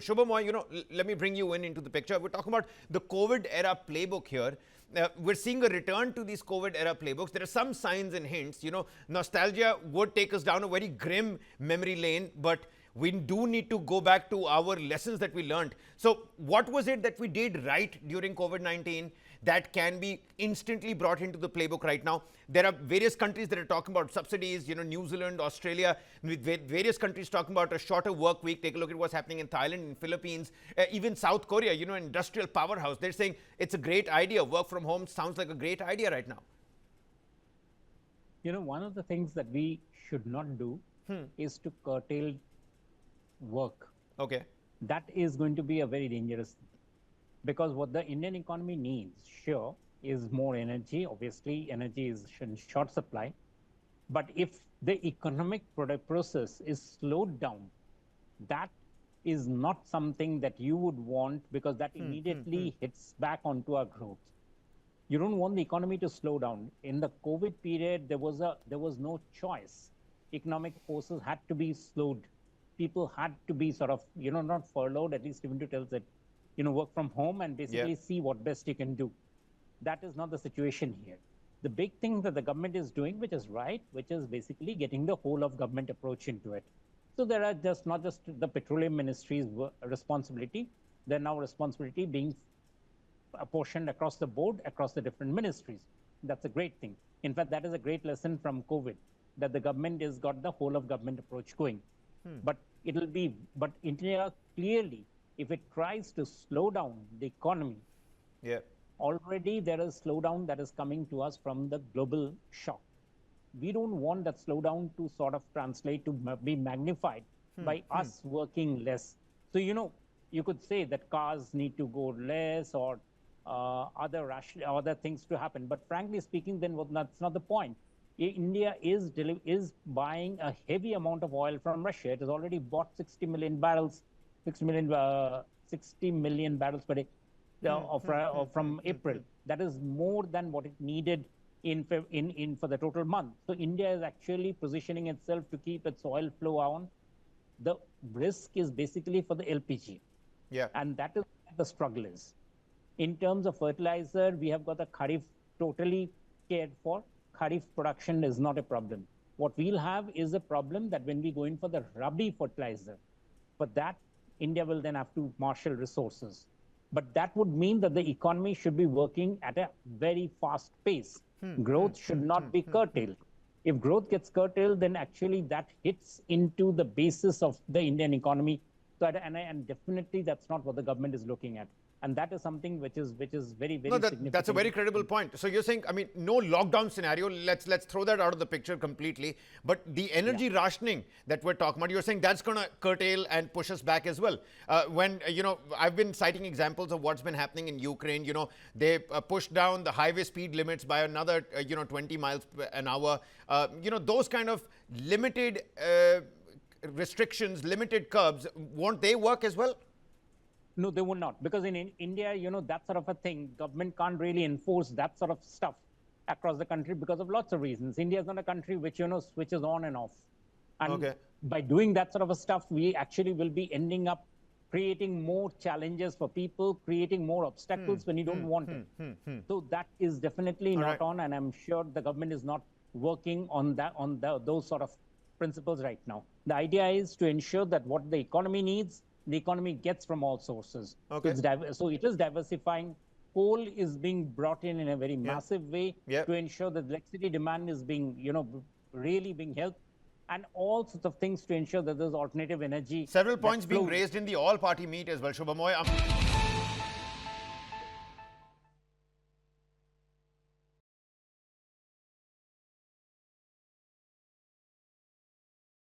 Shubhamoy, let me bring you into the picture. We're talking about the COVID era playbook here. We're seeing a return to these COVID era playbooks. There are some signs and hints. Nostalgia would take us down a very grim memory lane, but we do need to go back to our lessons that we learned. So what was it that we did right during COVID-19 that can be instantly brought into the playbook right now? There are various countries that are talking about subsidies, New Zealand, Australia, with various countries talking about a shorter work week. Take a look at what's happening in Thailand, in Philippines, even South Korea, industrial powerhouse. They're saying it's a great idea. Work from home sounds like a great idea right now. One of the things that we should not do is to curtail work. Okay. That is going to be a very dangerous thing. Because what the Indian economy needs, sure, is more energy. Obviously, energy is in short supply. But if the economic process is slowed down, that is not something that you would want, because that immediately hits back onto our growth. You don't want the economy to slow down. In the COVID period, there was no choice. Economic forces had to be slowed. People had to be sort of, not furloughed, at least even to tell that, work from home and basically see what best you can do. That is not the situation here. The big thing that the government is doing, which is right, which is basically getting the whole of government approach into it. So there are not just the petroleum ministry's responsibility, they're now responsibility being apportioned across the board, across the different ministries. That's a great thing. In fact, that is a great lesson from COVID, that the government has got the whole of government approach going. But India clearly, if it tries to slow down the economy, already there is slowdown that is coming to us from the global shock. We don't want that slowdown to sort of translate to be magnified by us working less. So, you could say that cars need to go less or other things to happen. But frankly speaking, then that's not the point. India is buying a heavy amount of oil from Russia. It has already bought 60 million barrels per day from April. That is more than what it needed for the total month. So India is actually positioning itself to keep its oil flow on. The risk is basically for the LPG. And that is what the struggle is. In terms of fertilizer, we have got the Kharif totally cared for. Kharif production is not a problem. What we'll have is a problem that when we go in for the Rabi fertilizer, for that, India will then have to marshal resources. But that would mean that the economy should be working at a very fast pace. Growth should not be curtailed. If growth gets curtailed, then actually that hits into the basis of the Indian economy. So, and definitely that's not what the government is looking at. And that is something which is very, very significant. That's a very credible point. So you're saying, no lockdown scenario. Let's throw that out of the picture completely. But the energy rationing that we're talking about, you're saying that's going to curtail and push us back as well. I've been citing examples of what's been happening in Ukraine. They pushed down the highway speed limits by another, 20 miles an hour. Those kind of limited restrictions, limited curbs, won't they work as well? No, they would not. Because in India, that sort of a thing, government can't really enforce that sort of stuff across the country because of lots of reasons. India is not a country which, switches on and off. And by doing that sort of a stuff, we actually will be ending up creating more challenges for people, creating more obstacles when you don't want it. So that is definitely not on. And I'm sure the government is not working on those sort of principles right now. The idea is to ensure that what the economy needs, the economy gets from all sources. So it is diversifying. Coal is being brought in a very massive way to ensure that electricity demand is being, really being helped, and all sorts of things to ensure that there's alternative energy. Several points being raised in the all-party meet as well, Shubhamoy.